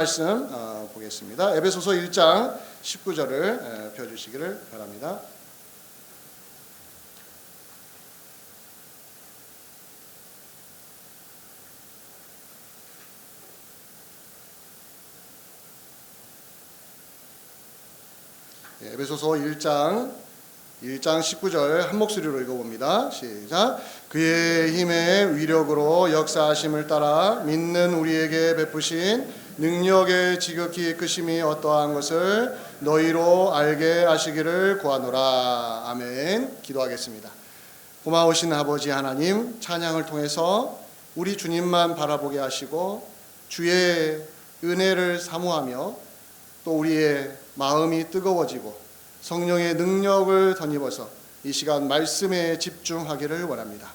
말씀 보겠습니다. 에베소서 1장 19절을 펴주시기를 바랍니다. 에베소서 1장 19절 한 목소리로 읽어봅니다. 시작. 그의 힘의 위력으로 역사하심을 따라 믿는 우리에게 베푸신 능력의 지극히 크심이 어떠한 것을 너희로 알게 하시기를 구하노라. 아멘. 기도하겠습니다. 고마우신 아버지 하나님, 찬양을 통해서 우리 주님만 바라보게 하시고 주의 은혜를 사모하며 또 우리의 마음이 뜨거워지고 성령의 능력을 덧입어서 이 시간 말씀에 집중하기를 원합니다.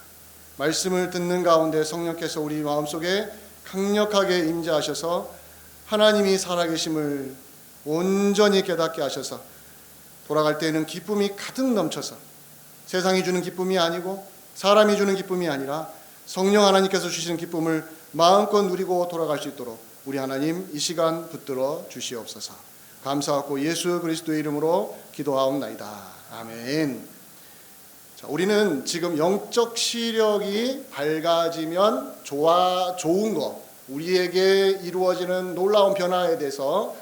말씀을 듣는 가운데 성령께서 우리 마음속에 강력하게 임재하셔서 하나님이 살아계심을 온전히 깨닫게 하셔서 돌아갈 때에는 기쁨이 가득 넘쳐서 세상이 주는 기쁨이 아니고 사람이 주는 기쁨이 아니라 성령 하나님께서 주시는 기쁨을 마음껏 누리고 돌아갈 수 있도록 우리 하나님 이 시간 붙들어 주시옵소서. 감사하고 예수 그리스도의 이름으로 기도하옵나이다. 아멘. 자, 우리는 지금 영적 시력이 밝아지면 좋은 거, 우리에게 이루어지는 놀라운 변화에 대해서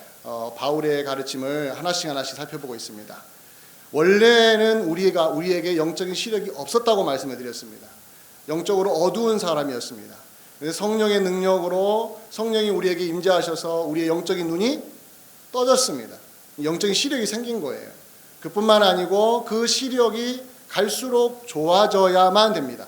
바울의 가르침을 하나씩 살펴보고 있습니다. 원래는 우리에게 영적인 시력이 없었다고 말씀을 드렸습니다. 영적으로 어두운 사람이었습니다. 성령의 능력으로 성령이 우리에게 임재하셔서 우리의 영적인 눈이 떠졌습니다. 영적인 시력이 생긴 거예요. 그뿐만 아니고 그 시력이 갈수록 좋아져야만 됩니다.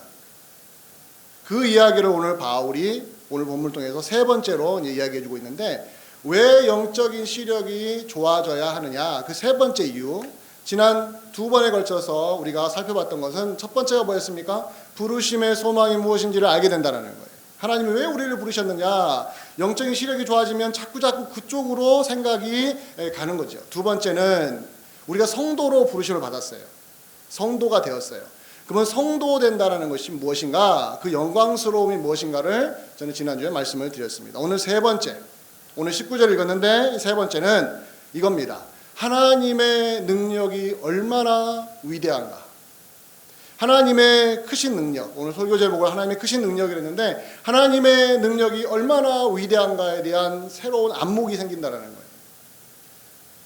그 이야기를 오늘 바울이 오늘 본문을 통해서 세 번째로 이야기해 주고 있는데, 왜 영적인 시력이 좋아져야 하느냐, 그 세 번째 이유, 지난 두 번에 걸쳐서 우리가 살펴봤던 것은 첫 번째가 뭐였습니까? 부르심의 소망이 무엇인지를 알게 된다는 거예요. 하나님이 왜 우리를 부르셨느냐, 영적인 시력이 좋아지면 자꾸 그쪽으로 생각이 가는 거죠. 두 번째는 우리가 성도로 부르심을 받았어요. 성도가 되었어요. 그러면 성도 된다는 것이 무엇인가, 그 영광스러움이 무엇인가를 저는 지난주에 말씀을 드렸습니다. 오늘 세 번째, 오늘 19절 읽었는데 세 번째는 이겁니다. 하나님의 능력이 얼마나 위대한가. 하나님의 크신 능력, 오늘 설교 제목을 하나님의 크신 능력이라고 했는데 하나님의 능력이 얼마나 위대한가에 대한 새로운 안목이 생긴다는 거예요.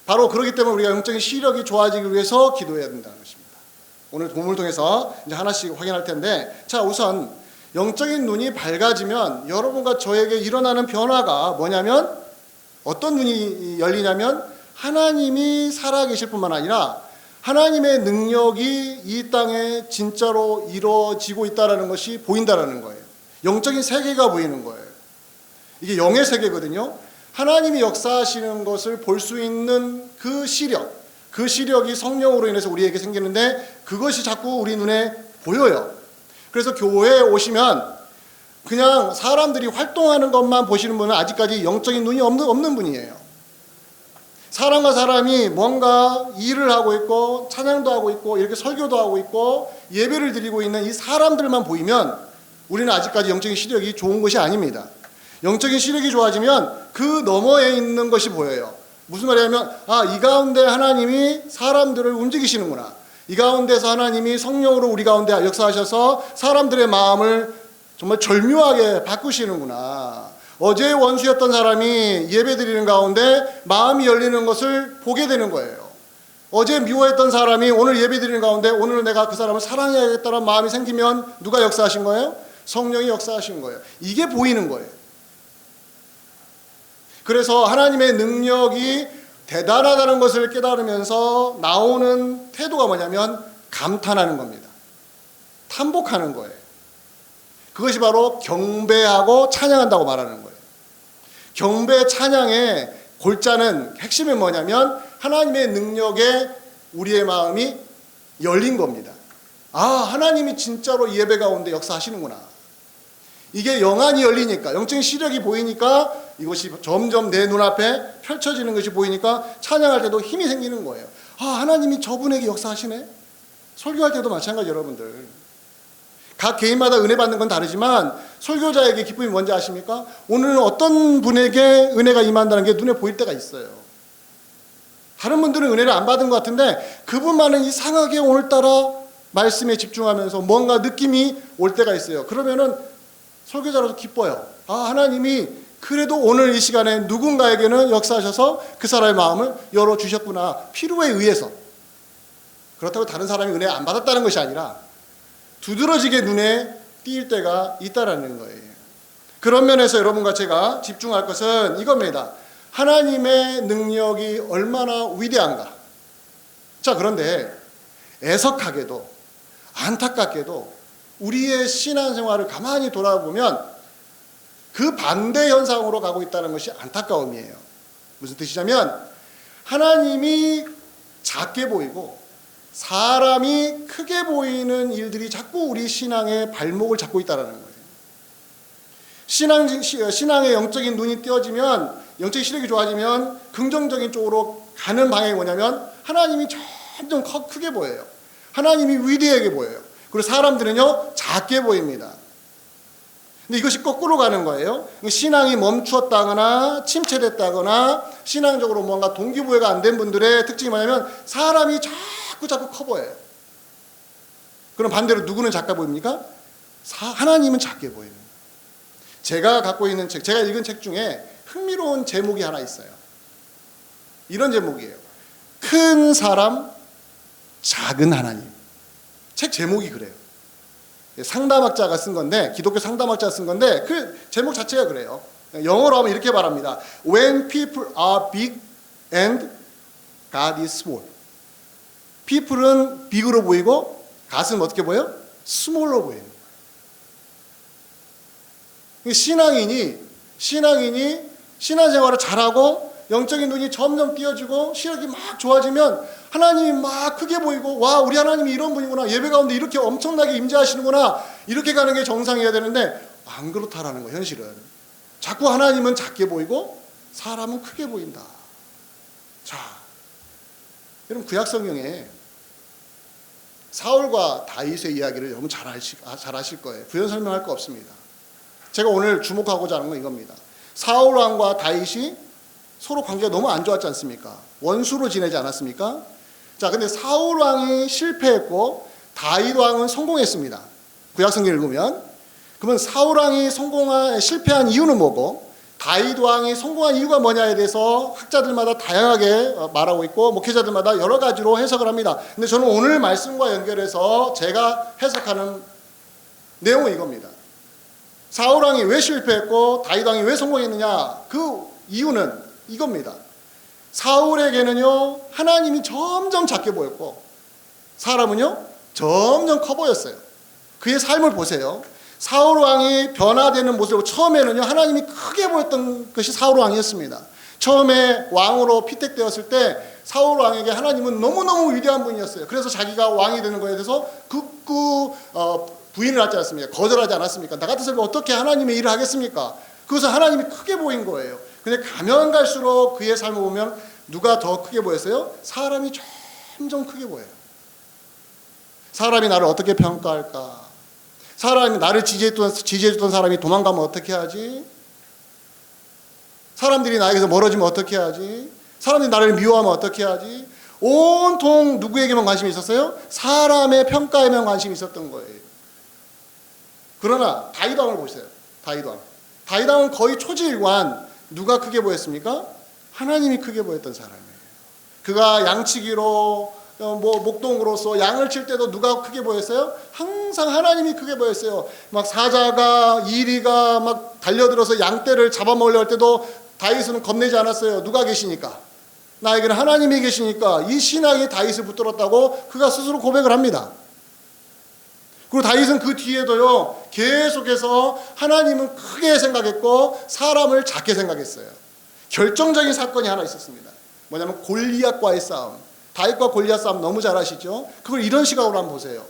바로 그렇기 때문에 우리가 영적인 시력이 좋아지기 위해서 기도해야 된다는 것입니다. 오늘 본문을 통해서 이제 하나씩 확인할 텐데, 자, 우선 영적인 눈이 밝아지면 여러분과 저에게 일어나는 변화가 뭐냐면, 어떤 눈이 열리냐면 하나님이 살아계실 뿐만 아니라 하나님의 능력이 이 땅에 진짜로 이루어지고 있다는 것이 보인다는 거예요. 영적인 세계가 보이는 거예요. 이게 영의 세계거든요. 하나님이 역사하시는 것을 볼 수 있는 그 시력, 그 시력이 성령으로 인해서 우리에게 생기는데 그것이 자꾸 우리 눈에 보여요. 그래서 교회에 오시면 그냥 사람들이 활동하는 것만 보시는 분은 아직까지 영적인 눈이 없는 분이에요. 사람과 사람이 뭔가 일을 하고 있고 찬양도 하고 있고 이렇게 설교도 하고 있고 예배를 드리고 있는 이 사람들만 보이면 우리는 아직까지 영적인 시력이 좋은 것이 아닙니다. 영적인 시력이 좋아지면 그 너머에 있는 것이 보여요. 무슨 말이냐면, 이 가운데 하나님이 사람들을 움직이시는구나. 이 가운데서 하나님이 성령으로 우리 가운데 역사하셔서 사람들의 마음을 정말 절묘하게 바꾸시는구나. 어제 원수였던 사람이 예배드리는 가운데 마음이 열리는 것을 보게 되는 거예요. 어제 미워했던 사람이 오늘 예배드리는 가운데 오늘 내가 그 사람을 사랑해야겠다는 마음이 생기면 누가 역사하신 거예요? 성령이 역사하신 거예요. 이게 보이는 거예요. 그래서 하나님의 능력이 대단하다는 것을 깨달으면서 나오는 태도가 뭐냐면 감탄하는 겁니다. 탐복하는 거예요. 그것이 바로 경배하고 찬양한다고 말하는 거예요. 경배 찬양의 골자는, 핵심은 뭐냐면 하나님의 능력에 우리의 마음이 열린 겁니다. 하나님이 진짜로 예배 가운데 역사하시는구나. 이게 영안이 열리니까, 영적인 시력이 보이니까, 이것이 점점 내 눈앞에 펼쳐지는 것이 보이니까 찬양할 때도 힘이 생기는 거예요. 하나님이 저분에게 역사하시네. 설교할 때도 마찬가지, 여러분들. 각 개인마다 은혜 받는 건 다르지만 설교자에게 기쁨이 뭔지 아십니까? 오늘은 어떤 분에게 은혜가 임한다는 게 눈에 보일 때가 있어요. 다른 분들은 은혜를 안 받은 것 같은데 그분만은 이상하게 오늘따라 말씀에 집중하면서 뭔가 느낌이 올 때가 있어요. 그러면은 설교자로서 기뻐요. 아, 하나님이 그래도 오늘 이 시간에 누군가에게는 역사하셔서 그 사람의 마음을 열어주셨구나. 필요에 의해서. 그렇다고 다른 사람이 은혜 안 받았다는 것이 아니라 두드러지게 눈에 띄일 때가 있다라는 거예요. 그런 면에서 여러분과 제가 집중할 것은 이겁니다. 하나님의 능력이 얼마나 위대한가. 자, 그런데 애석하게도 안타깝게도 우리의 신앙생활을 가만히 돌아보면 그 반대 현상으로 가고 있다는 것이 안타까움이에요. 무슨 뜻이냐면 하나님이 작게 보이고 사람이 크게 보이는 일들이 자꾸 우리 신앙의 발목을 잡고 있다는 거예요. 신앙의 영적인 눈이 띄어지면, 영적인 시력이 좋아지면 긍정적인 쪽으로 가는 방향이 뭐냐면 하나님이 점점 크게 보여요. 하나님이 위대하게 보여요. 그리고 사람들은요 작게 보입니다. 근데 이것이 거꾸로 가는 거예요. 신앙이 멈추었다거나 침체됐다거나 신앙적으로 뭔가 동기부여가 안 된 분들의 특징이 뭐냐면 사람이 자꾸 커 보여요. 그럼 반대로 누구는 작게 보입니까? 하나님은 작게 보이는. 제가 갖고 있는 책, 제가 읽은 책 중에 흥미로운 제목이 하나 있어요. 이런 제목이에요. 큰 사람, 작은 하나님. 책 제목이 그래요. 상담학자가 쓴 건데, 기독교 상담학자가 쓴 건데 그 제목 자체가 그래요. 영어로 하면 이렇게 말합니다. When people are big and God is small. people은 big으로 보이고 God은 어떻게 보여요? small로 보이는 거예요. 신앙인이 신앙생활을 잘하고 영적인 눈이 점점 띄어지고 시력이 막 좋아지면 하나님이 막 크게 보이고 와, 우리 하나님이 이런 분이구나, 예배 가운데 이렇게 엄청나게 임재하시는구나, 이렇게 가는 게 정상이어야 되는데 안 그렇다라는 거예요. 현실은 자꾸 하나님은 작게 보이고 사람은 크게 보인다. 자, 여러분 구약 성경에 사울과 다윗의 이야기를 여러분 잘 아실 거예요. 부연 설명할 거 없습니다. 제가 오늘 주목하고자 하는 건 이겁니다. 사울 왕과 다윗이 서로 관계가 너무 안 좋았지 않습니까? 원수로 지내지 않았습니까? 자, 근데 사울 왕이 실패했고 다윗 왕은 성공했습니다. 구약 성경 읽으면. 그러면 사울 왕이 실패한 이유는 뭐고 다윗 왕이 성공한 이유가 뭐냐에 대해서 학자들마다 다양하게 말하고 있고 목회자들마다 여러 가지로 해석을 합니다. 근데 저는 오늘 말씀과 연결해서 제가 해석하는 내용은 이겁니다. 사울 왕이 왜 실패했고 다윗 왕이 왜 성공했느냐, 그 이유는 이겁니다. 사울에게는요 하나님이 점점 작게 보였고 사람은요 점점 커 보였어요. 그의 삶을 보세요. 사울 왕이 변화되는 모습으로 처음에는요 하나님이 크게 보였던 것이 사울 왕이었습니다. 처음에 왕으로 피택되었을 때 사울 왕에게 하나님은 너무너무 위대한 분이었어요. 그래서 자기가 왕이 되는 것에 대해서 극구 부인을 하지 않았습니까? 거절하지 않았습니까? 나 같은 사람이 어떻게 하나님의 일을 하겠습니까? 그것은 하나님이 크게 보인 거예요. 근데 가면 갈수록 그의 삶을 보면 누가 더 크게 보였어요? 사람이 점점 크게 보여요. 사람이 나를 어떻게 평가할까? 사람이 나를 지지해줬던 사람이 도망가면 어떻게 하지? 사람들이 나에게서 멀어지면 어떻게 하지? 사람들이 나를 미워하면 어떻게 하지? 온통 누구에게만 관심이 있었어요? 사람의 평가에만 관심이 있었던 거예요. 그러나 다윗 왕을 보세요. 다윗 왕은 거의 초지일관. 누가 크게 보였습니까? 하나님이 크게 보였던 사람이에요. 그가 양치기로 목동으로서 양을 칠 때도 누가 크게 보였어요? 항상 하나님이 크게 보였어요. 막 사자가 이리가 막 달려들어서 양떼를 잡아먹으려 할 때도 다윗은 겁내지 않았어요. 누가 계시니까? 나에게는 하나님이 계시니까. 이 신앙이 다윗을 붙들었다고 그가 스스로 고백을 합니다. 그리고 다윗은 그 뒤에도요 계속해서 하나님은 크게 생각했고 사람을 작게 생각했어요. 결정적인 사건이 하나 있었습니다. 뭐냐면 골리앗과의 싸움. 다윗과 골리앗 싸움 너무 잘 아시죠? 그걸 이런 시각으로 한번 보세요.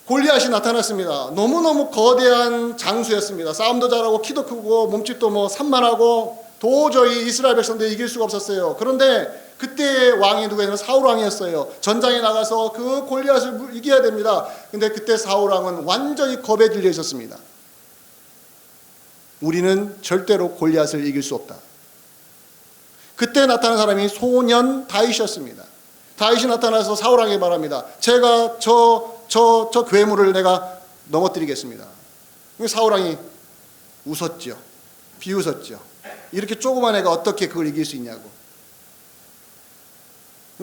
골리앗이 나타났습니다. 너무너무 거대한 장수였습니다. 싸움도 잘하고 키도 크고 몸집도 산만하고 도저히 이스라엘 백성들이 이길 수가 없었어요. 그런데 그때 왕이 누구냐면 사울 왕이었어요. 전장에 나가서 그 골리앗을 이겨야 됩니다. 근데 그때 사울 왕은 완전히 겁에 질려 있었습니다. 우리는 절대로 골리앗을 이길 수 없다. 그때 나타난 사람이 소년 다윗이었습니다. 다윗이 나타나서 사울 왕에게 말합니다. 제가 저 괴물을 내가 넘어뜨리겠습니다. 사울 왕이 웃었죠. 비웃었죠. 이렇게 조그만 애가 어떻게 그걸 이길 수 있냐고.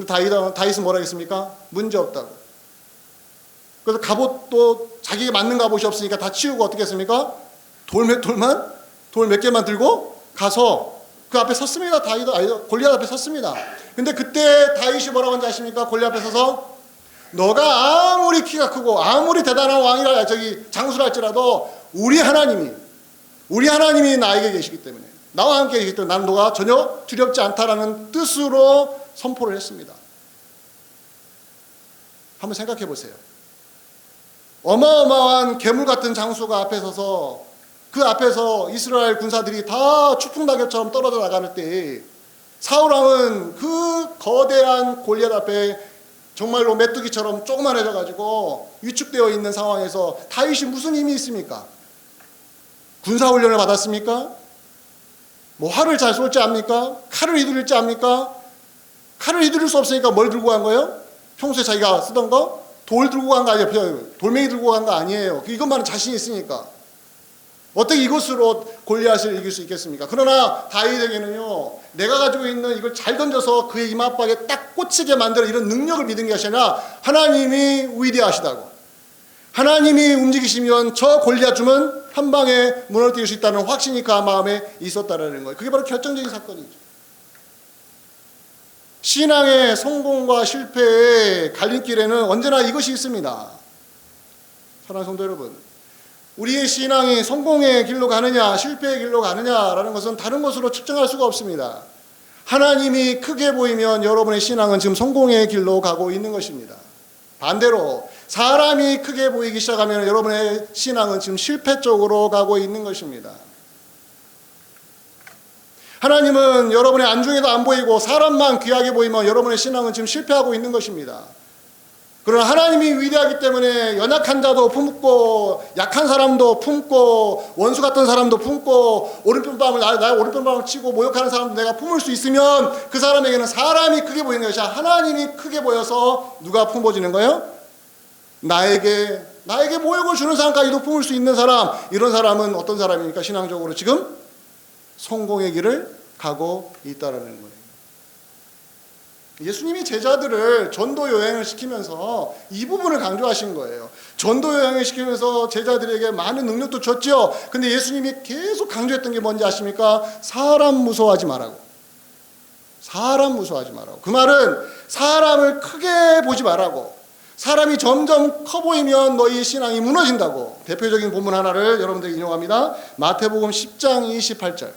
다윗은 뭐라 했습니까? 문제 없다고. 그래서 갑옷도 자기에게 맞는 갑옷이 없으니까 다 치우고 어떻게 했습니까? 돌 몇 개만 들고 가서 그 앞에 섰습니다. 골리앗 앞에 섰습니다. 근데 그때 다윗이 뭐라고 하는지 아십니까? 골리앗 앞에 서서 너가 아무리 키가 크고 아무리 대단한 왕이라 장수라 할지라도 우리 하나님이 나에게 계시기 때문에 나와 함께 계시기 때문에 나는 너가 전혀 두렵지 않다라는 뜻으로 선포를 했습니다. 한번 생각해 보세요. 어마어마한 괴물 같은 장수가 앞에 서서 그 앞에서 이스라엘 군사들이 다 추풍낙엽처럼 떨어져 나가는 때 사울 왕은 그 거대한 골리앗 앞에 정말로 메뚜기처럼 조그만해져 가지고 위축되어 있는 상황에서 다윗이 무슨 힘이 있습니까? 군사훈련을 받았습니까? 뭐 활을 잘 쏠지 압니까? 칼을 휘두를지 압니까? 칼을 휘두를 수 없으니까 뭘 들고 간 거예요? 평소에 자기가 쓰던 거? 돌 들고 간 거 아니에요. 돌멩이 들고 간 거 아니에요. 이것만은 자신이 있으니까. 어떻게 이것으로 골리앗을 이길 수 있겠습니까? 그러나 다윗에게는요, 내가 가지고 있는 이걸 잘 던져서 그의 이마박에 딱 꽂히게 만드는 이런 능력을 믿은 것이 아니라 하나님이 위대하시다고. 하나님이 움직이시면 저 골리앗 줌은 한 방에 무너뜨릴 수 있다는 확신이 그 마음에 있었다는 거예요. 그게 바로 결정적인 사건이죠. 신앙의 성공과 실패의 갈림길에는 언제나 이것이 있습니다. 사랑하는 성도 여러분, 우리의 신앙이 성공의 길로 가느냐 실패의 길로 가느냐라는 것은 다른 것으로 측정할 수가 없습니다. 하나님이 크게 보이면 여러분의 신앙은 지금 성공의 길로 가고 있는 것입니다. 반대로 사람이 크게 보이기 시작하면 여러분의 신앙은 지금 실패 쪽으로 가고 있는 것입니다. 하나님은 여러분의 안중에도 안 보이고 사람만 귀하게 보이면 여러분의 신앙은 지금 실패하고 있는 것입니다. 그러나 하나님이 위대하기 때문에 연약한 자도 품고 약한 사람도 품고 원수 같은 사람도 품고 나의 오른편밤을 치고 모욕하는 사람도 내가 품을 수 있으면 그 사람에게는 사람이 크게 보이는 것이 아니라 하나님이 크게 보여서 누가 품어지는 거예요? 나에게 모욕을 주는 사람까지도 품을 수 있는 사람, 이런 사람은 어떤 사람입니까? 신앙적으로 지금 성공의 길을 가고 있다라는 거예요. 예수님이 제자들을 전도 여행을 시키면서 이 부분을 강조하신 거예요. 전도 여행을 시키면서 제자들에게 많은 능력도 줬죠. 근데 예수님이 계속 강조했던 게 뭔지 아십니까? 사람 무서워하지 말라고. 사람 무서워하지 말라고. 그 말은 사람을 크게 보지 말라고. 사람이 점점 커 보이면 너희 신앙이 무너진다고. 대표적인 본문 하나를 여러분들에게 인용합니다. 마태복음 10장 28절.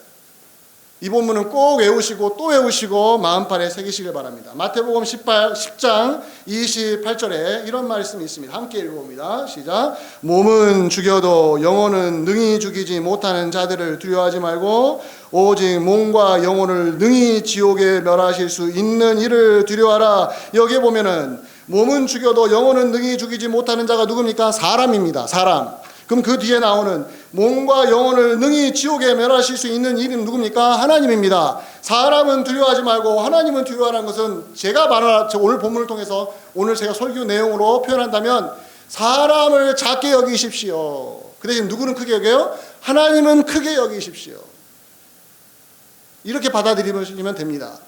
이 본문은 꼭 외우시고 또 외우시고 마음판에 새기시길 바랍니다. 마태복음 10장 28절에 이런 말씀이 있습니다. 함께 읽어봅니다. 시작. 몸은 죽여도 영혼은 능히 죽이지 못하는 자들을 두려워하지 말고 오직 몸과 영혼을 능히 지옥에 멸하실 수 있는 이를 두려워하라. 여기에 보면은 몸은 죽여도 영혼은 능히 죽이지 못하는 자가 누굽니까? 사람입니다. 사람. 그럼 그 뒤에 나오는 몸과 영혼을 능히 지옥에 멸하실 수 있는 이는 누굽니까? 하나님입니다. 사람은 두려워하지 말고 하나님은 두려워하는 것은 제가 오늘 본문을 통해서 오늘 제가 설교 내용으로 표현한다면 사람을 작게 여기십시오. 그 대신 누구는 크게 여겨요? 하나님은 크게 여기십시오. 이렇게 받아들이면 됩니다.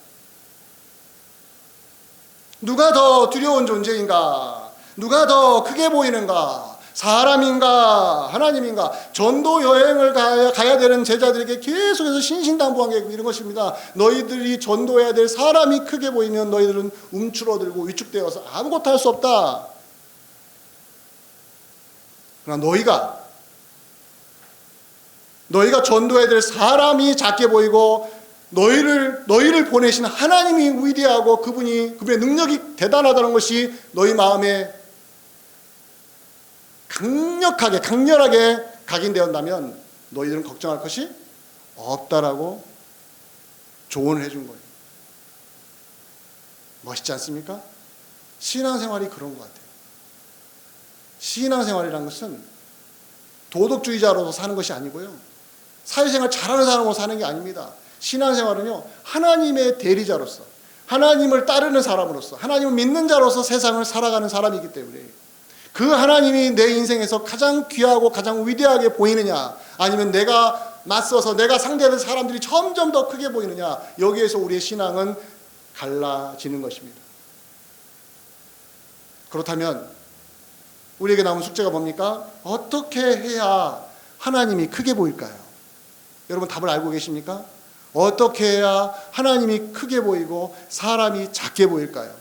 누가 더 두려운 존재인가? 누가 더 크게 보이는가? 사람인가 하나님인가? 전도 여행을 가야 되는 제자들에게 계속해서 신신당부한 게 이런 것입니다. 너희들이 전도해야 될 사람이 크게 보이면 너희들은 움츠러들고 위축되어서 아무것도 할 수 없다. 그러나 너희가 전도해야 될 사람이 작게 보이고 너희를 보내신 하나님이 위대하고 그분의 능력이 대단하다는 것이 너희 마음에 강렬하게 각인되었다면 너희들은 걱정할 것이 없다라고 조언을 해준 거예요. 멋있지 않습니까? 신앙생활이 그런 것 같아요. 신앙생활이라는 것은 도덕주의자로서 사는 것이 아니고요, 사회생활 잘하는 사람으로 사는 게 아닙니다. 신앙생활은요, 하나님의 대리자로서, 하나님을 따르는 사람으로서, 하나님을 믿는 자로서 세상을 살아가는 사람이기 때문에 그 하나님이 내 인생에서 가장 귀하고 가장 위대하게 보이느냐, 아니면 내가 맞서서 내가 상대하는 사람들이 점점 더 크게 보이느냐, 여기에서 우리의 신앙은 갈라지는 것입니다. 그렇다면 우리에게 남은 숙제가 뭡니까? 어떻게 해야 하나님이 크게 보일까요? 여러분 답을 알고 계십니까? 어떻게 해야 하나님이 크게 보이고 사람이 작게 보일까요?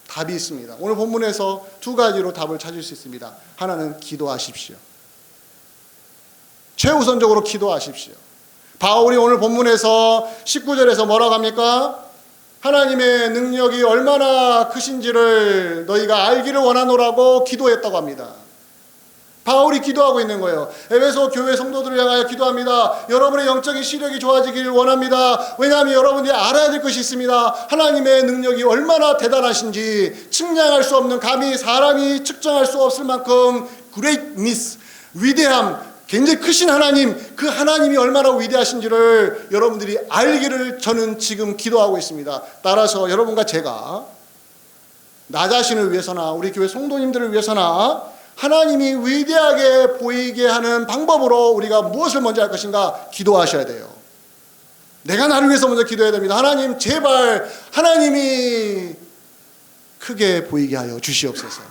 답이 있습니다. 오늘 본문에서 두 가지로 답을 찾을 수 있습니다. 하나는 기도하십시오. 최우선적으로 기도하십시오. 바울이 오늘 본문에서 19절에서 뭐라고 합니까? 하나님의 능력이 얼마나 크신지를 너희가 알기를 원하노라고 기도했다고 합니다. 바울이 기도하고 있는 거예요. 에베소 교회 성도들을 향하여 기도합니다. 여러분의 영적인 시력이 좋아지기를 원합니다. 왜냐하면 여러분들이 알아야 될 것이 있습니다. 하나님의 능력이 얼마나 대단하신지, 측량할 수 없는, 감히 사람이 측정할 수 없을 만큼 greatness, 위대함, 굉장히 크신 하나님, 그 하나님이 얼마나 위대하신지를 여러분들이 알기를 저는 지금 기도하고 있습니다. 따라서 여러분과 제가 나 자신을 위해서나 우리 교회 성도님들을 위해서나 하나님이 위대하게 보이게 하는 방법으로 우리가 무엇을 먼저 할 것인가 기도하셔야 돼요. 내가 나를 위해서 먼저 기도해야 됩니다. 하나님, 제발 하나님이 크게 보이게 하여 주시옵소서.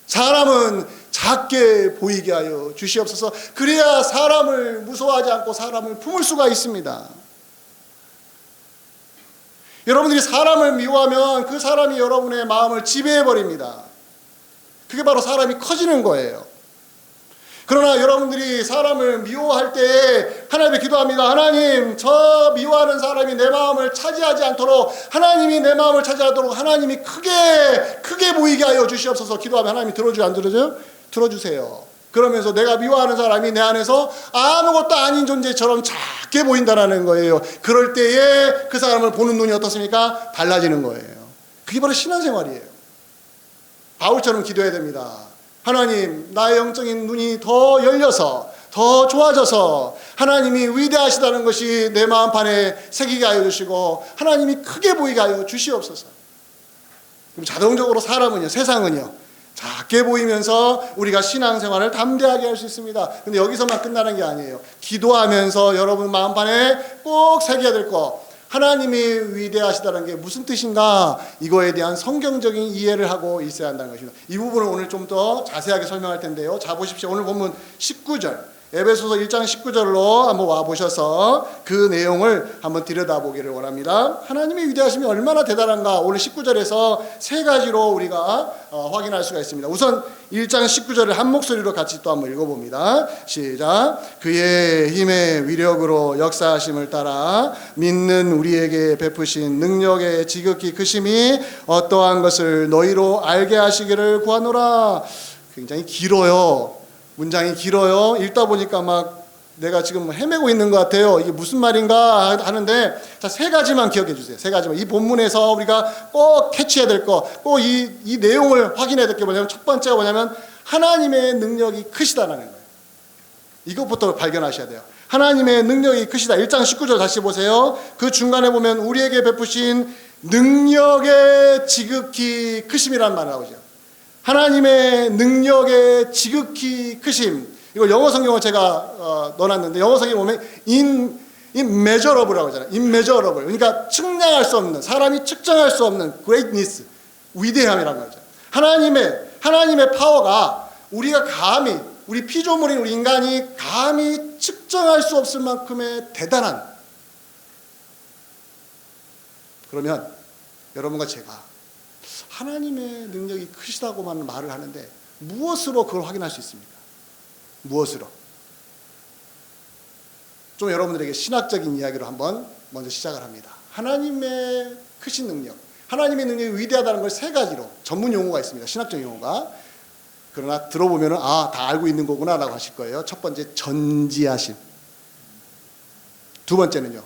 사람은 작게 보이게 하여 주시옵소서. 그래야 사람을 무서워하지 않고 사람을 품을 수가 있습니다. 여러분들이 사람을 미워하면 그 사람이 여러분의 마음을 지배해버립니다. 그게 바로 사람이 커지는 거예요. 그러나 여러분들이 사람을 미워할 때 하나님께 기도합니다. 하나님, 저 미워하는 사람이 내 마음을 차지하지 않도록, 하나님이 내 마음을 차지하도록 하나님이 크게 보이게 하여 주시옵소서. 기도하면 하나님이 들어줘요, 안 들어줘요? 들어주세요. 그러면서 내가 미워하는 사람이 내 안에서 아무것도 아닌 존재처럼 작게 보인다는 거예요. 그럴 때에 그 사람을 보는 눈이 어떻습니까? 달라지는 거예요. 그게 바로 신앙생활이에요. 바울처럼 기도해야 됩니다. 하나님, 나의 영적인 눈이 더 열려서 더 좋아져서 하나님이 위대하시다는 것이 내 마음판에 새기게 하여 주시고 하나님이 크게 보이게 하여 주시옵소서. 그럼 자동적으로 사람은요, 세상은요, 작게 보이면서 우리가 신앙생활을 담대하게 할 수 있습니다. 근데 여기서만 끝나는 게 아니에요. 기도하면서 여러분 마음판에 꼭 새겨야 될 거, 하나님이 위대하시다는 게 무슨 뜻인가, 이거에 대한 성경적인 이해를 하고 있어야 한다는 것입니다. 이 부분을 오늘 좀 더 자세하게 설명할 텐데요. 자, 보십시오. 오늘 본문 19절, 에베소서 1장 19절로 한번 와보셔서 그 내용을 한번 들여다보기를 원합니다. 하나님의 위대하심이 얼마나 대단한가, 오늘 19절에서 세 가지로 우리가 확인할 수가 있습니다. 우선 1장 19절을 한 목소리로 같이 또 한번 읽어봅니다. 시작. 그의 힘의 위력으로 역사하심을 따라 믿는 우리에게 베푸신 능력의 지극히 크심이 어떠한 것을 너희로 알게 하시기를 구하노라. 굉장히 길어요. 문장이 길어요. 읽다 보니까 막 내가 지금 헤매고 있는 것 같아요. 이게 무슨 말인가 하는데, 자, 세 가지만 기억해 주세요. 세 가지만. 이 본문에서 우리가 꼭 캐치해야 될 거, 꼭 이 내용을 확인해야 될 게 뭐냐면, 첫 번째가 뭐냐면 하나님의 능력이 크시다라는 거예요. 이것부터 발견하셔야 돼요. 하나님의 능력이 크시다. 1장 19절 다시 보세요. 그 중간에 보면 우리에게 베푸신 능력의 지극히 크심이라는 말이 나오죠. 하나님의 능력의 지극히 크심. 이거 영어 성경을 제가 넣어놨는데, 영어 성경에 보면 immeasurable라고 하잖아요. immeasurable. 그러니까 측량할 수 없는, 사람이 측정할 수 없는 greatness, 위대함이라는 거죠. 하나님의 파워가 우리가 감히, 우리 피조물인 우리 인간이 감히 측정할 수 없을 만큼의 대단한. 그러면 여러분과 제가 하나님의 능력이 크시다고만 말을 하는데 무엇으로 그걸 확인할 수 있습니까? 무엇으로? 좀 여러분들에게 신학적인 이야기로 한번 먼저 시작을 합니다. 하나님의 크신 능력, 하나님의 능력이 위대하다는 걸 세 가지로, 전문 용어가 있습니다. 신학적 용어가. 그러나 들어보면 다 알고 있는 거구나 라고 하실 거예요. 첫 번째, 전지하심. 두 번째는요,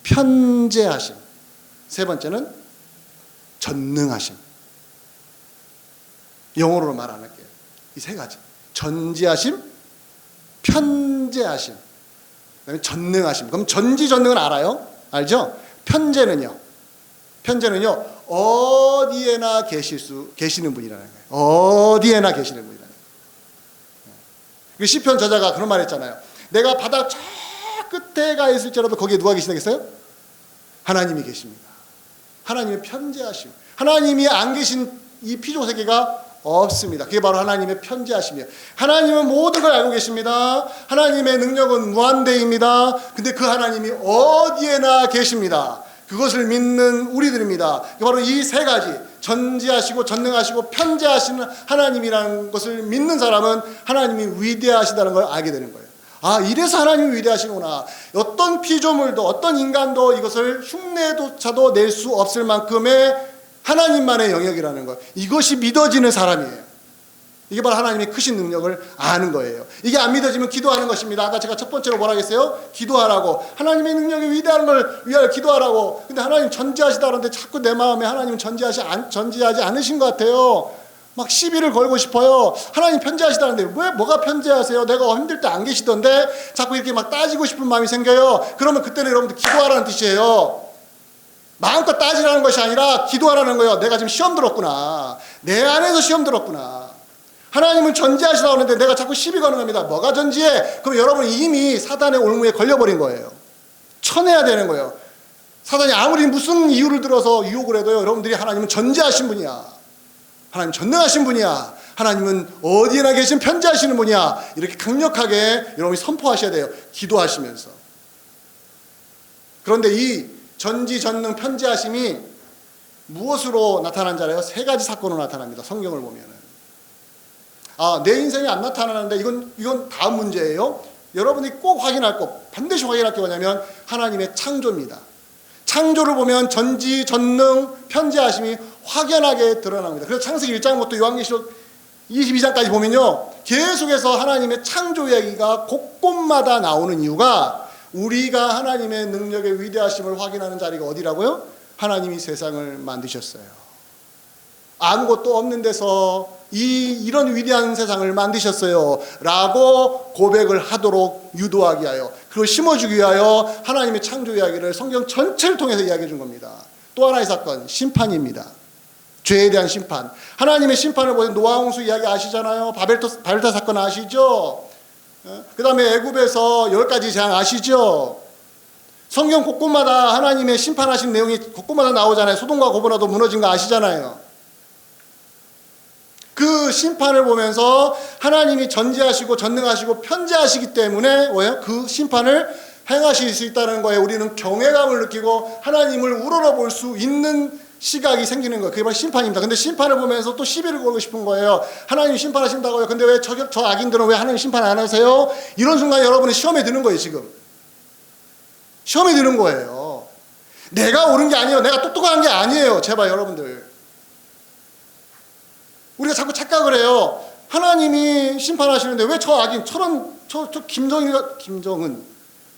편재하심. 세 번째는 전능하심. 영어로 말 안 할게요. 이 세 가지. 전지하심, 편재하심, 그다음에 전능하심. 그럼 전지전능은 알아요? 알죠? 편재는요. 어디에나 계시는 분이라는 거예요. 어디에나 계시는 분이라는 거예요. 시편 저자가 그런 말 했잖아요. 내가 바다 저 끝에 가 있을지라도 거기에 누가 계시다겠어요? 하나님이 계십니다. 하나님의 편재하심. 하나님이 안 계신 이 피조세계가 없습니다. 그게 바로 하나님의 편재하심이에요. 하나님은 모든 걸 알고 계십니다. 하나님의 능력은 무한대입니다. 근데 그 하나님이 어디에나 계십니다. 그것을 믿는 우리들입니다. 바로 이 세 가지, 전지하시고 전능하시고 편재하시는 하나님이라는 것을 믿는 사람은 하나님이 위대하시다는 걸 알게 되는 거예요. 아, 이래서 하나님이 위대하시구나. 어떤 피조물도 어떤 인간도 이것을 흉내조차도 낼 수 없을 만큼의 하나님만의 영역이라는 것. 이것이 믿어지는 사람이에요. 이게 바로 하나님의 크신 능력을 아는 거예요. 이게 안 믿어지면 기도하는 것입니다. 아까 제가 첫 번째로 뭐라 했어요? 기도하라고. 하나님의 능력이 위대한 걸 위하여 기도하라고. 근데 하나님 전지하시다는데 자꾸 내 마음에 하나님은 전지하지 않으신 것 같아요. 막 시비를 걸고 싶어요. 하나님 편재하시다는데 왜 뭐가 편재하세요? 내가 힘들 때 안 계시던데 자꾸 이렇게 막 따지고 싶은 마음이 생겨요. 그러면 그때는 여러분들 기도하라는 뜻이에요. 마음껏 따지라는 것이 아니라 기도하라는 거예요. 내가 지금 시험 들었구나. 내 안에서 시험 들었구나. 하나님은 전지하시라고 하는데 내가 자꾸 시비 거는 겁니다. 뭐가 전지해? 그럼 여러분은 이미 사단의 올무에 걸려버린 거예요. 쳐내야 되는 거예요. 사단이 아무리 무슨 이유를 들어서 유혹을 해도요, 여러분들이 하나님은 전지하신 분이야. 하나님 전능하신 분이야. 하나님은 어디에나 계신 편재하시는 분이야. 이렇게 강력하게 여러분이 선포하셔야 돼요. 기도하시면서. 그런데 이 전지전능 편재하심이 무엇으로 나타난 줄 알아요? 세 가지 사건으로 나타납니다. 성경을 보면은. 아, 내 인생이 안 나타나는데 이건 다음 문제예요. 여러분이 꼭 확인할 것, 반드시 확인할 게 뭐냐면 하나님의 창조입니다. 창조를 보면 전지전능 편재하심이 확연하게 드러납니다. 그래서 창세기 1장부터 요한계시록 22장까지 보면요, 계속해서 하나님의 창조 이야기가 곳곳마다 나오는 이유가 우리가 하나님의 능력의 위대하심을 확인하는 자리가 어디라고요? 하나님이 세상을 만드셨어요. 아무것도 없는 데서 이런 위대한 세상을 만드셨어요 라고 고백을 하도록 유도하기 위하여, 그걸 심어주기 위하여 하나님의 창조 이야기를 성경 전체를 통해서 이야기해 준 겁니다. 또 하나의 사건, 심판입니다. 죄에 대한 심판. 하나님의 심판을 보는 노아 홍수 이야기 아시잖아요. 바벨탑 사건 아시죠? 그 다음에 애굽에서 10가지 재앙 아시죠? 성경 곳곳마다 하나님의 심판하신 내용이 곳곳마다 나오잖아요. 소돔과 고모라도 무너진 거 아시잖아요. 그 심판을 보면서 하나님이 전지하시고 전능하시고 편재하시기 때문에 뭐예요? 그 심판을 행하실 수 있다는 거예요. 우리는 경외감을 느끼고 하나님을 우러러볼 수 있는 시각이 생기는 거예요. 그게 바로 심판입니다. 근데 심판을 보면서 또 시비를 걸고 싶은 거예요. 하나님 심판하신다고요. 근데 왜 저 악인들은 왜 하나님 심판 안 하세요? 이런 순간 여러분은 시험에 드는 거예요. 지금 시험에 드는 거예요. 내가 옳은 게 아니에요. 내가 똑똑한 게 아니에요. 제발 여러분들, 우리가 자꾸 착각을 해요. 하나님이 심판하시는데 왜 저 악인, 저 김정은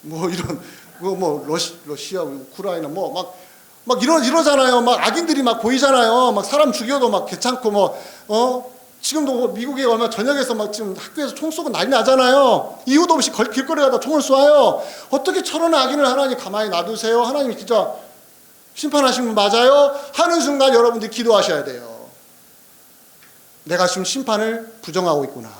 뭐 이런 뭐 러시아 우크라이나 막 이러잖아요. 막 악인들이 막 보이잖아요. 막 사람 죽여도 막 괜찮고 지금도 뭐 미국에 얼마 저녁에서 막 지금 학교에서 총 쏘고 난리 나잖아요. 이유도 없이 길거리 가다 총을 쏴요. 어떻게 저런 악인을 하나님 가만히 놔두세요? 하나님이 진짜 심판하시면 맞아요? 하는 순간 여러분들이 기도하셔야 돼요. 내가 지금 심판을 부정하고 있구나.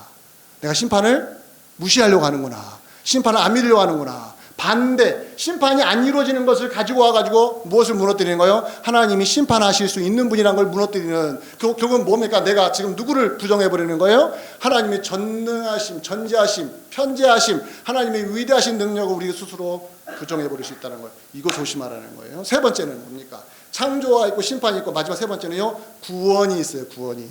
내가 심판을 무시하려고 하는구나. 심판을 안 믿으려고 하는구나. 반대, 심판이 안 이루어지는 것을 가지고 와가지고 무엇을 무너뜨리는 거예요? 하나님이 심판하실 수 있는 분이라는 걸 무너뜨리는, 결국은 뭡니까? 내가 지금 누구를 부정해버리는 거예요? 하나님의 전능하심, 전지하심, 편재하심, 하나님의 위대하신 능력을 우리 스스로 부정해버릴 수 있다는 걸, 이거 조심하라는 거예요. 세 번째는 뭡니까? 창조가 있고 심판이 있고, 마지막 세 번째는요, 구원이 있어요. 구원이.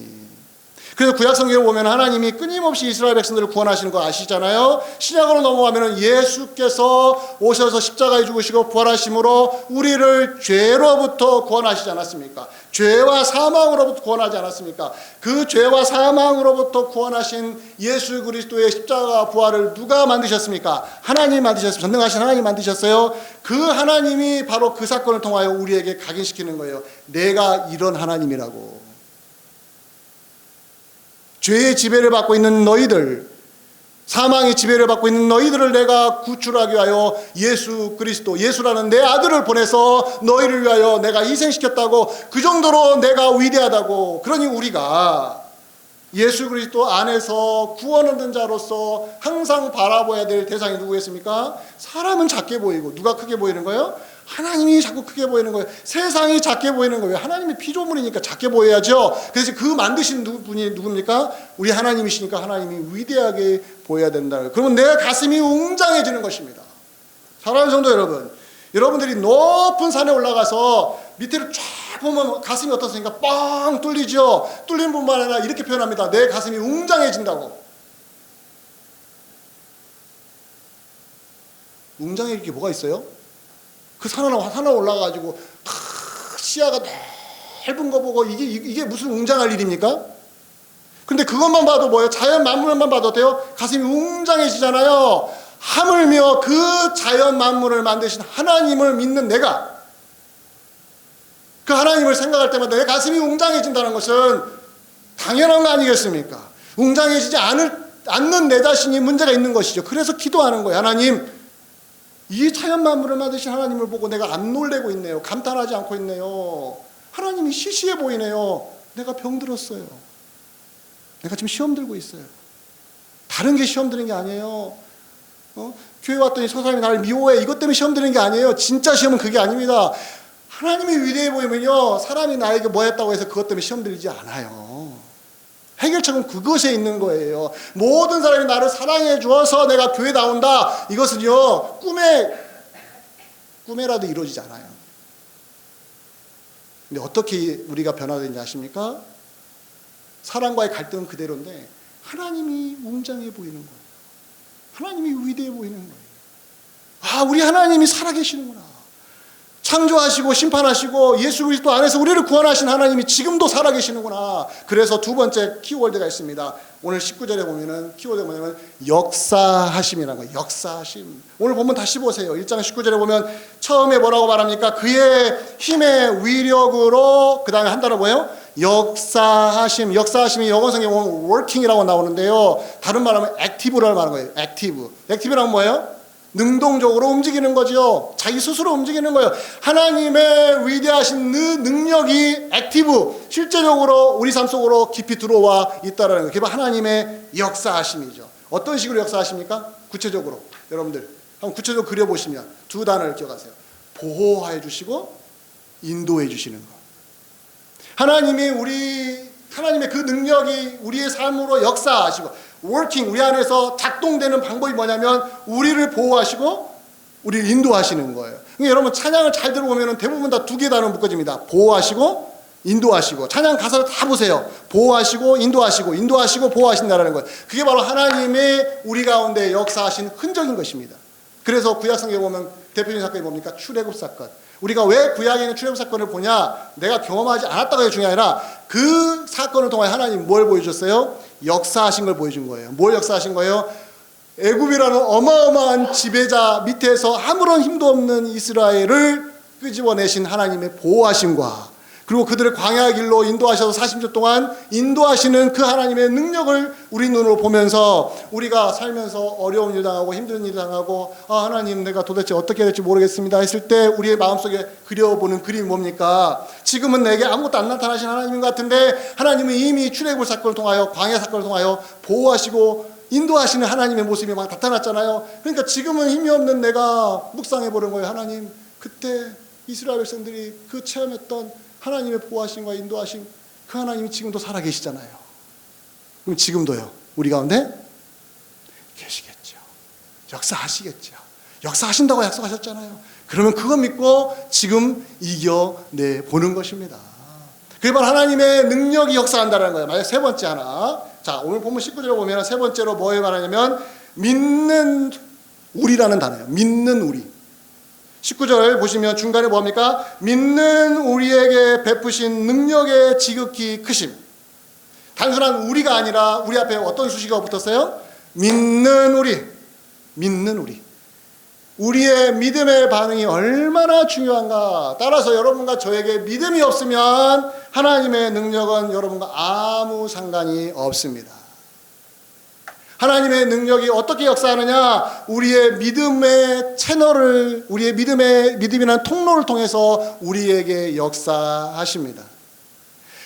그래서 구약성경에 보면 하나님이 끊임없이 이스라엘 백성들을 구원하시는 거 아시잖아요. 신약으로 넘어가면 예수께서 오셔서 십자가에 죽으시고 부활하심으로 우리를 죄로부터 구원하시지 않았습니까? 죄와 사망으로부터 구원하지 않았습니까? 그 죄와 사망으로부터 구원하신 예수 그리스도의 십자가 부활을 누가 만드셨습니까? 하나님이 만드셨습니다. 전능하신 하나님이 만드셨어요. 그 하나님이 바로 그 사건을 통하여 우리에게 각인시키는 거예요. 내가 이런 하나님이라고. 죄의 지배를 받고 있는 너희들, 사망의 지배를 받고 있는 너희들을 내가 구출하기 위하여 예수 그리스도, 예수라는 내 아들을 보내서 너희를 위하여 내가 희생시켰다고, 그 정도로 내가 위대하다고. 그러니 우리가 예수 그리스도 안에서 구원 얻는 자로서 항상 바라봐야 될 대상이 누구겠습니까? 사람은 작게 보이고 누가 크게 보이는 거예요? 하나님이 자꾸 크게 보이는 거예요. 세상이 작게 보이는 거예요. 하나님이 피조물이니까 작게 보여야죠. 그래서 그 만드신 분이 누굽니까? 우리 하나님이시니까 하나님이 위대하게 보여야 된다. 그러면 내 가슴이 웅장해지는 것입니다. 사랑하는 성도 여러분, 여러분들이 높은 산에 올라가서 밑에를 쫙 보면 가슴이 어떻습니까? 뻥 뚫리죠. 뚫린 뿐만 아니라 이렇게 표현합니다. 내 가슴이 웅장해진다고. 웅장해질 게 뭐가 있어요? 그 산 하나 올라가가지고 시야가 넓은 거 보고 이게 무슨 웅장할 일입니까? 근데 그것만 봐도 뭐예요? 자연 만물만 봐도 돼요? 가슴이 웅장해지잖아요. 하물며 그 자연 만물을 만드신 하나님을 믿는 내가, 그 하나님을 생각할 때마다 내 가슴이 웅장해진다는 것은 당연한 거 아니겠습니까? 웅장해지지 않는 내 자신이 문제가 있는 것이죠. 그래서 기도하는 거예요. 하나님, 이 자연 만물을 만드신 하나님을 보고 내가 안 놀래고 있네요. 감탄하지 않고 있네요. 하나님이 시시해 보이네요. 내가 병들었어요. 내가 지금 시험 들고 있어요. 다른 게 시험 드는 게 아니에요. 교회 왔더니 저 사람이 나를 미워해. 이것 때문에 시험 드는 게 아니에요. 진짜 시험은 그게 아닙니다. 하나님이 위대해 보이면요, 사람이 나에게 뭐 했다고 해서 그것 때문에 시험 들지 않아요. 해결책은 그것에 있는 거예요. 모든 사람이 나를 사랑해 주어서 내가 교회 나온다. 이것은요, 꿈에라도 이루어지지 않아요. 근데 어떻게 우리가 변화되는지 아십니까? 사람과의 갈등은 그대로인데 하나님이 웅장해 보이는 거예요. 하나님이 위대해 보이는 거예요. 아, 우리 하나님이 살아계시는구나. 창조하시고 심판하시고 예수 그리스도 안에서 우리를 구원하신 하나님이 지금도 살아계시는구나. 그래서 두 번째 키워드가 있습니다. 오늘 19절에 보면은 키워드가 뭐냐면 역사하심이라는 거예요. 역사하심. 오늘 본문 다시 보세요. 1장 19절에 보면 처음에 뭐라고 말합니까? 그의 힘의 위력으로, 그 다음에 한 단어 뭐예요? 역사하심. 역사하심이 영어 성경에 보면 working이라고 나오는데요, 다른 말하면 active라고 말하는 거예요. active. active라는 뭐예요? 능동적으로 움직이는 거죠. 자기 스스로 움직이는 거예요. 하나님의 위대하신 능력이 액티브, 실제적으로 우리 삶 속으로 깊이 들어와 있다는 거예요. 그게 하나님의 역사하심이죠. 어떤 식으로 역사하십니까? 구체적으로 여러분들 한번 구체적으로 그려보시면 두 단어를 기억하세요. 보호해 주시고 인도해 주시는 거. 하나님의 그 능력이 우리의 삶으로 역사하시고 working, 우리 안에서 작동되는 방법이 뭐냐면 우리를 보호하시고 우리를 인도하시는 거예요. 그러니까 여러분 찬양을 잘 들어보면 대부분 다 두 개 단어 묶어집니다. 보호하시고 인도하시고. 찬양 가사를 다 보세요. 보호하시고 인도하시고, 인도하시고 보호하신다는 거예요. 그게 바로 하나님의 우리 가운데 역사하신 흔적인 것입니다. 그래서 구약성경에 보면 대표적인 사건이 뭡니까? 출애굽 사건. 우리가 왜 구약에 있는 출애굽 사건을 보냐? 내가 경험하지 않았다고 해서 중요한 게 아니라 그 사건을 통해 하나님 뭘 보여주셨어요? 역사하신 걸 보여준 거예요. 뭘 역사하신 거예요? 애굽이라는 어마어마한 지배자 밑에서 아무런 힘도 없는 이스라엘을 끄집어내신 하나님의 보호하심과, 그리고 그들을 광야 길로 인도하셔서 40년 동안 인도하시는 그 하나님의 능력을 우리 눈으로 보면서 우리가 살면서 어려운 일 당하고 힘든 일 당하고, 아, 하나님 내가 도대체 어떻게 해야 될지 모르겠습니다 했을 때 우리의 마음속에 그려보는 그림이 뭡니까? 지금은 내게 아무것도 안 나타나신 하나님인 것 같은데 하나님은 이미 출애굽 사건을 통하여, 광야 사건을 통하여 보호하시고 인도하시는 하나님의 모습이 막 나타났잖아요. 그러니까 지금은 힘이 없는 내가 묵상해보는 거예요. 하나님, 그때 이스라엘 백성들이 그 체험했던 하나님의 보호하심과 인도하심, 그 하나님이 지금도 살아계시잖아요. 그럼 지금도요, 우리 가운데 계시겠죠. 역사하시겠죠. 역사하신다고 약속하셨잖아요. 그러면 그거 믿고 지금 이겨내 보는 것입니다. 그게 바로 하나님의 능력이 역사한다는 거예요. 만약 세 번째 하나. 자, 오늘 본문 19절에 보면 세 번째로 뭐에 말하냐면 믿는 우리라는 단어예요. 믿는 우리. 19절 보시면 중간에 뭡니까? 믿는 우리에게 베푸신 능력의 지극히 크심. 단순한 우리가 아니라 우리 앞에 어떤 수식어가 붙었어요? 믿는 우리. 믿는 우리. 우리의 믿음의 반응이 얼마나 중요한가. 따라서 여러분과 저에게 믿음이 없으면 하나님의 능력은 여러분과 아무 상관이 없습니다. 하나님의 능력이 어떻게 역사하느냐? 우리의 믿음의 채널을, 우리의 믿음이라는 통로를 통해서 우리에게 역사하십니다.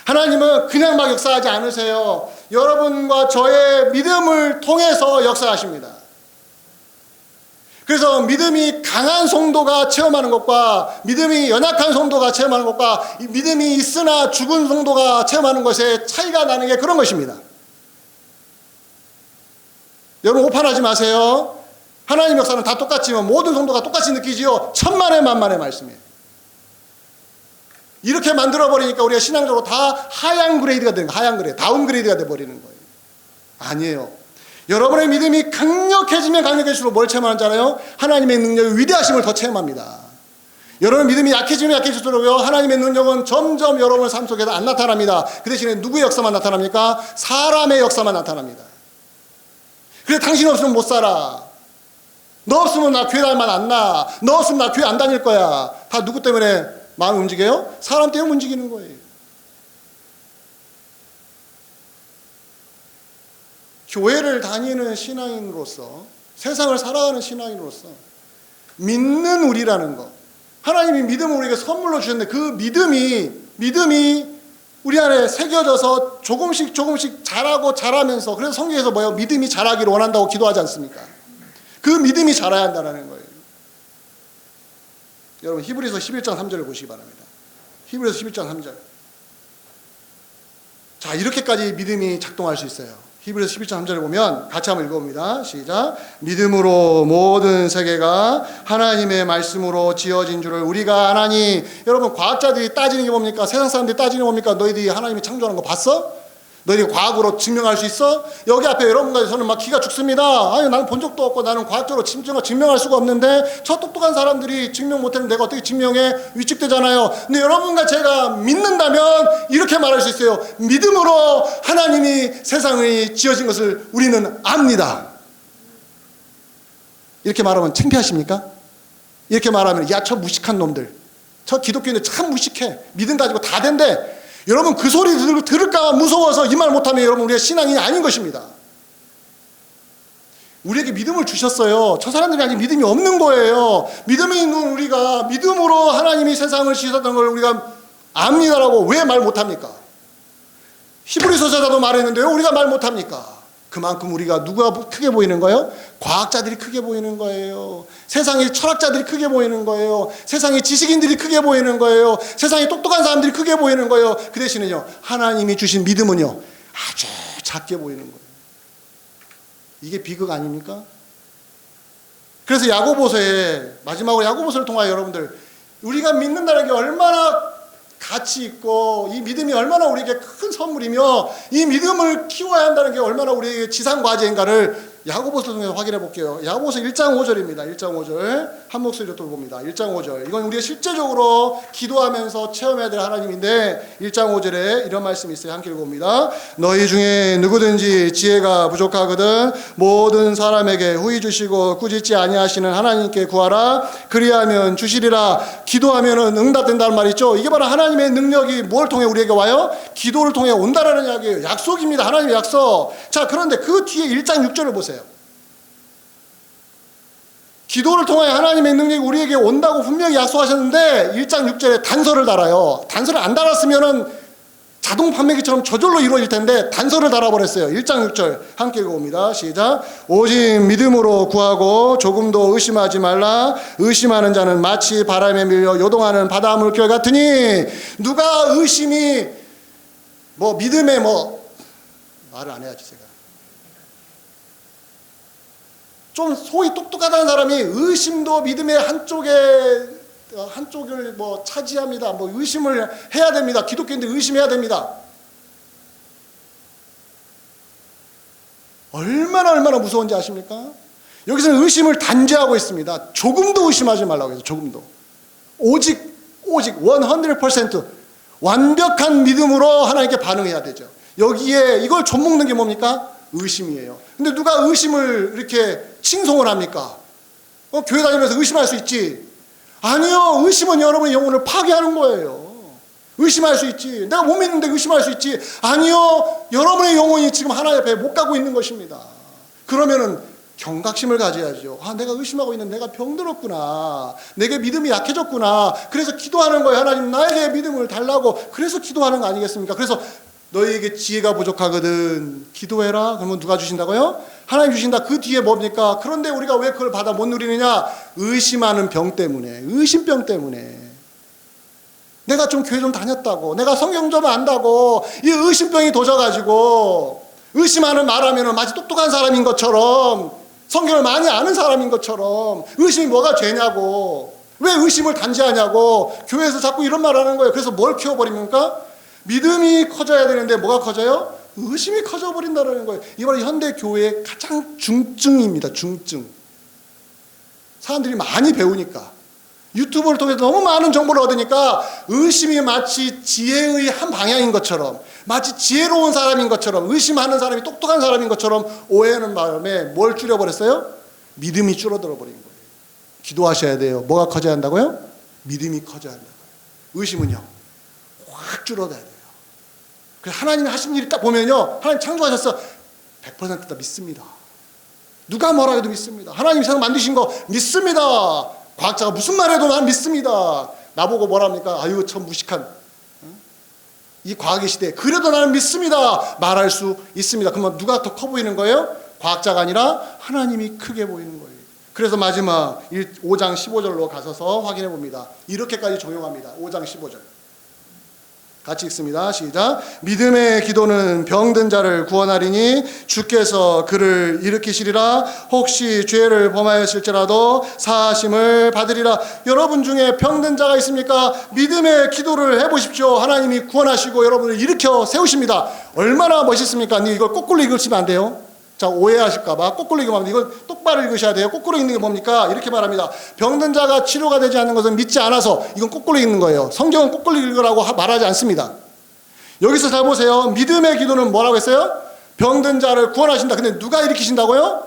하나님은 그냥 막 역사하지 않으세요. 여러분과 저의 믿음을 통해서 역사하십니다. 그래서 믿음이 강한 성도가 체험하는 것과 믿음이 연약한 성도가 체험하는 것과 믿음이 있으나 죽은 성도가 체험하는 것에 차이가 나는 게 그런 것입니다. 여러분 오판하지 마세요. 하나님 역사는 다 똑같지만 모든 성도가 똑같이 느끼지요. 천만의 만만의 말씀이에요. 이렇게 만들어버리니까 우리가 신앙적으로 다 하향 그레이드가 되는 거예요. 하향 그레이드, 다운 그레이드가 돼버리는 거예요. 아니에요. 여러분의 믿음이 강력해지면 강력해질수록 뭘 체험하잖아요? 하나님의 능력의 위대하심을 더 체험합니다. 여러분의 믿음이 약해지면 약해질수록요, 하나님의 능력은 점점 여러분의 삶 속에서 안 나타납니다. 그 대신에 누구의 역사만 나타납니까? 사람의 역사만 나타납니다. 그래, 당신 없으면 못 살아. 너 없으면 나 교회 다니면 안 나. 너 없으면 나 교회 안 다닐 거야. 다 누구 때문에 마음이 움직여요? 사람 때문에 움직이는 거예요. 교회를 다니는 신앙인으로서, 세상을 살아가는 신앙인으로서 믿는 우리라는 것, 하나님이 믿음을 우리에게 선물로 주셨는데 그 믿음이 우리 안에 새겨져서 조금씩 자라면서, 그래서 성경에서 뭐예요? 믿음이 자라기를 원한다고 기도하지 않습니까? 그 믿음이 자라야 한다는 거예요. 여러분 히브리서 11장 3절을 보시기 바랍니다. 히브리서 11장 3절. 자, 이렇게까지 믿음이 작동할 수 있어요. 히브리서 11장 3절을 보면 같이 한번 읽어봅니다. 시작. 믿음으로 모든 세계가 하나님의 말씀으로 지어진 줄을 우리가 아나니. 여러분 과학자들이 따지는 게 뭡니까? 세상 사람들이 따지는 게 뭡니까? 너희들이 하나님이 창조하는 거 봤어? 너희들이 과학으로 증명할 수 있어? 여기 앞에 여러분과 저는 막 기가 죽습니다. 아니 나는 본 적도 없고 나는 과학적으로 증명할 수가 없는데 저 똑똑한 사람들이 증명 못했는데 내가 어떻게 증명해? 위축되잖아요. 근데 여러분과 제가 믿는다면 이렇게 말할 수 있어요. 믿음으로 하나님이 세상이 지어진 것을 우리는 압니다. 이렇게 말하면 창피하십니까? 이렇게 말하면 야, 저 무식한 놈들, 저 기독교인들 참 무식해, 믿음 가지고 다 된대. 여러분 그 소리 들을까 무서워서 이 말 못하면 여러분 우리가 신앙이 아닌 것입니다. 우리에게 믿음을 주셨어요. 저 사람들이 아직 믿음이 없는 거예요. 믿음이 있는 우리가 믿음으로 하나님이 세상을 지으셨다는 걸 우리가 압니다라고 왜 말 못합니까? 히브리서자도 말했는데요, 우리가 말 못합니까? 그만큼 우리가 누가 크게 보이는 거예요? 과학자들이 크게 보이는 거예요. 세상의 철학자들이 크게 보이는 거예요. 세상의 지식인들이 크게 보이는 거예요. 세상의 똑똑한 사람들이 크게 보이는 거예요. 그 대신에요, 하나님이 주신 믿음은요, 아주 작게 보이는 거예요. 이게 비극 아닙니까? 그래서 야고보서에, 마지막으로 야고보서를 통하여 여러분들, 우리가 믿는다는 게 얼마나 가치 있고 이 믿음이 얼마나 우리에게 큰 선물이며 이 믿음을 키워야 한다는 게 얼마나 우리에게 지상과제인가를 야고보서 통해서 확인해 볼게요. 야고보서 1장 5절입니다. 1장 5절 한 목소리로 또 봅니다. 1장 5절. 이건 우리가 실제적으로 기도하면서 체험해야 될 하나님인데 1장 5절에 이런 말씀이 있어요. 함께 읽어봅니다. 너희 중에 누구든지 지혜가 부족하거든 모든 사람에게 후히 주시고 꾸짖지 아니하시는 하나님께 구하라. 그리하면 주시리라. 기도하면은 응답된다는 말 있죠. 이게 바로 하나님의 능력이 뭘 통해 우리에게 와요? 기도를 통해 온다라는 이야기예요. 약속입니다. 하나님의 약속. 자, 그런데 그 뒤에 1장 6절을 보세요. 기도를 통해 하나님의 능력이 우리에게 온다고 분명히 약속하셨는데 1장 6절에 단서를 달아요. 단서를 안 달았으면은 자동 판매기처럼 저절로 이루어질 텐데 단서를 달아버렸어요. 1장 6절 함께 읽어봅니다. 시작. 오직 믿음으로 구하고 조금도 의심하지 말라. 의심하는 자는 마치 바람에 밀려 요동하는 바다 물결 같으니. 누가 의심이 믿음에 말을 안 해야지 제가. 좀 소위 똑똑하다는 사람이 의심도 믿음의 한쪽에 뭡니까? 한쪽을 뭐 차지합니다. 뭐 의심을 해야 됩니다. 기독교인들 의심해야 됩니다. 얼마나 무서운지 아십니까? 여기서는 의심을 단죄하고 있습니다. 조금도 의심하지 말라고 해서 조금도. 오직 100% 완벽한 믿음으로 하나님께 반응해야 되죠. 여기에 이걸 좀먹는 게 뭡니까? 의심이에요. 근데 누가 의심을 이렇게 칭송을 합니까? 교회 다니면서 의심할 수 있지. 아니요. 의심은 여러분의 영혼을 파괴하는 거예요. 의심할 수 있지. 내가 못 믿는데 의심할 수 있지. 아니요. 여러분의 영혼이 지금 하나님 앞에 못 가고 있는 것입니다. 그러면은 경각심을 가져야죠. 내가 의심하고 있는 내가 병들었구나. 내게 믿음이 약해졌구나. 그래서 기도하는 거예요. 하나님 나에게 믿음을 달라고. 그래서 기도하는 거 아니겠습니까? 그래서 너희에게 지혜가 부족하거든. 기도해라. 그러면 누가 주신다고요? 하나님 주신다. 그 뒤에 뭡니까? 그런데 우리가 왜 그걸 받아 못 누리느냐? 의심하는 병 때문에. 의심병 때문에. 내가 좀 교회 좀 다녔다고. 내가 성경 좀 안다고. 이 의심병이 도져가지고 의심하는 말하면 마치 똑똑한 사람인 것처럼 성경을 많이 아는 사람인 것처럼 의심이 뭐가 죄냐고. 왜 의심을 단죄하냐고. 교회에서 자꾸 이런 말 하는 거예요. 그래서 뭘 키워버립니까? 믿음이 커져야 되는데 뭐가 커져요? 의심이 커져버린다는 거예요. 이 바로 현대 교회의 가장 중증입니다. 중증. 사람들이 많이 배우니까 유튜브를 통해서 너무 많은 정보를 얻으니까 의심이 마치 지혜의 한 방향인 것처럼, 마치 지혜로운 사람인 것처럼, 의심하는 사람이 똑똑한 사람인 것처럼 오해하는 마음에 뭘 줄여버렸어요? 믿음이 줄어들어 버린 거예요. 기도하셔야 돼요. 뭐가 커져야 한다고요? 믿음이 커져야 한다고요. 의심은요 확 줄어들어야 돼요. 그래서 하나님이 하신 일이 딱 보면요, 하나님 창조하셨어. 100% 다 믿습니다. 누가 뭐라 해도 믿습니다. 하나님이 세상 만드신 거 믿습니다. 과학자가 무슨 말해도 난 믿습니다. 나보고 뭐랍니까? 아유 참 무식한 이 과학의 시대에 그래도 나는 믿습니다 말할 수 있습니다. 그러면 누가 더 커 보이는 거예요? 과학자가 아니라 하나님이 크게 보이는 거예요. 그래서 마지막 5장 15절로 가셔서 확인해 봅니다. 이렇게까지 적용합니다. 5장 15절 같이 읽습니다. 시작. 믿음의 기도는 병든 자를 구원하리니 주께서 그를 일으키시리라. 혹시 죄를 범하였을지라도 사하심을 받으리라. 여러분 중에 병든 자가 있습니까? 믿음의 기도를 해보십시오. 하나님이 구원하시고 여러분을 일으켜 세우십니다. 얼마나 멋있습니까? 이걸 거꾸로 읽으시면 안 돼요. 자, 오해하실까봐 거꾸로 읽으면 이걸 똑바로 읽으셔야 돼요. 거꾸로 읽는 게 뭡니까? 이렇게 말합니다. 병든 자가 치료가 되지 않는 것은 믿지 않아서. 이건 거꾸로 읽는 거예요. 성경은 거꾸로 읽으라고 말하지 않습니다. 여기서 잘 보세요. 믿음의 기도는 뭐라고 했어요? 병든 자를 구원하신다. 근데 누가 일으키신다고요?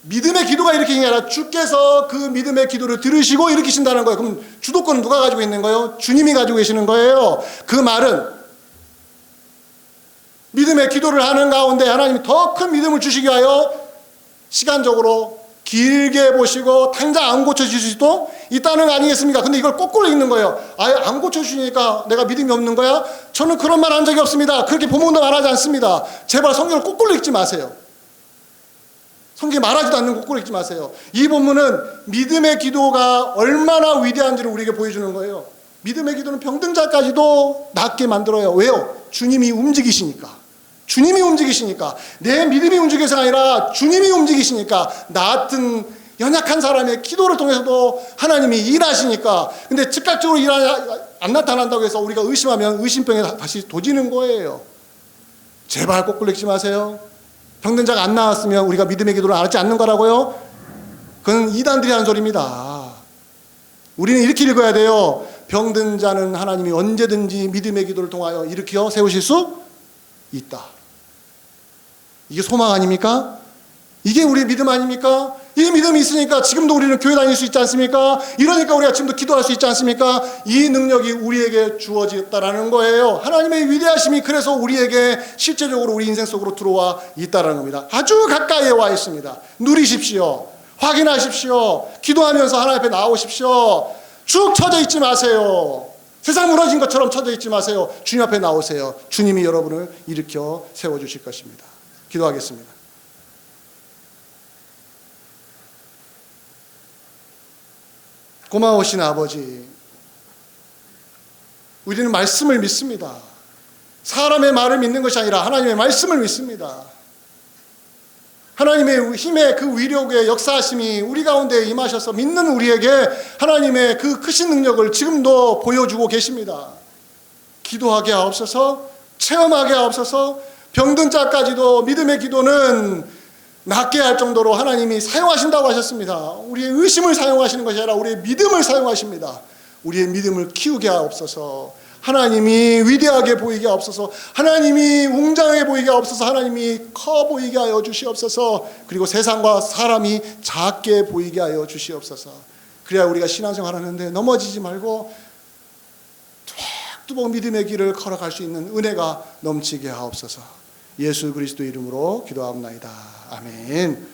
믿음의 기도가 일으키는 게 아니라 주께서 그 믿음의 기도를 들으시고 일으키신다는 거예요. 그럼 주도권은 누가 가지고 있는 거예요? 주님이 가지고 계시는 거예요. 그 말은 믿음의 기도를 하는 가운데 하나님이 더 큰 믿음을 주시기 위하여 시간적으로 길게 보시고 당장 안 고쳐주실 수도 있다는 거 아니겠습니까? 근데 이걸 거꾸로 읽는 거예요. 아예 안 고쳐주시니까 내가 믿음이 없는 거야? 저는 그런 말 한 적이 없습니다. 그렇게 본문도 말하지 않습니다. 제발 성경을 거꾸로 읽지 마세요. 성경이 말하지도 않는 거 거꾸로 읽지 마세요. 이 본문은 믿음의 기도가 얼마나 위대한지를 우리에게 보여주는 거예요. 믿음의 기도는 병든 자까지도 낫게 만들어요. 왜요? 주님이 움직이시니까. 주님이 움직이시니까. 내 믿음이 움직여서가 아니라 주님이 움직이시니까. 나 같은 연약한 사람의 기도를 통해서도 하나님이 일하시니까. 근데 즉각적으로 안 나타난다고 해서 우리가 의심하면 의심병에 다시 도지는 거예요. 제발 거꾸로 읽지 마세요. 병든 자가 안 나왔으면 우리가 믿음의 기도를 안 하지 않는 거라고요? 그건 이단들이 하는 소리입니다. 우리는 이렇게 읽어야 돼요. 병든 자는 하나님이 언제든지 믿음의 기도를 통하여 일으켜 세우실 수 있다. 이게 소망 아닙니까? 이게 우리의 믿음 아닙니까? 이 믿음이 있으니까 지금도 우리는 교회 다닐 수 있지 않습니까? 이러니까 우리가 지금도 기도할 수 있지 않습니까? 이 능력이 우리에게 주어졌다라는 거예요. 하나님의 위대하심이 그래서 우리에게 실제적으로 우리 인생 속으로 들어와 있다라는 겁니다. 아주 가까이에 와 있습니다. 누리십시오. 확인하십시오. 기도하면서 하나님 앞에 나오십시오. 쭉 쳐져 있지 마세요. 세상 무너진 것처럼 쳐져 있지 마세요. 주님 앞에 나오세요. 주님이 여러분을 일으켜 세워주실 것입니다. 기도하겠습니다. 고마우신 아버지, 우리는 말씀을 믿습니다. 사람의 말을 믿는 것이 아니라 하나님의 말씀을 믿습니다. 하나님의 힘의 그 위력의 역사하심이 우리 가운데 임하셔서 믿는 우리에게 하나님의 그 크신 능력을 지금도 보여주고 계십니다. 기도하게 하옵소서, 체험하게 하옵소서. 병든 자까지도 믿음의 기도는 낫게 할 정도로 하나님이 사용하신다고 하셨습니다. 우리의 의심을 사용하시는 것이 아니라 우리의 믿음을 사용하십니다. 우리의 믿음을 키우게 하옵소서. 하나님이 위대하게 보이게 하옵소서. 하나님이 웅장하게 보이게 하옵소서. 하나님이 커 보이게 하여 주시옵소서. 그리고 세상과 사람이 작게 보이게 하여 주시옵소서. 그래야 우리가 신앙생활 하는데 넘어지지 말고 뚜벅뚜벅 믿음의 길을 걸어갈 수 있는 은혜가 넘치게 하옵소서. 예수 그리스도 이름으로 기도하옵나이다. 아멘.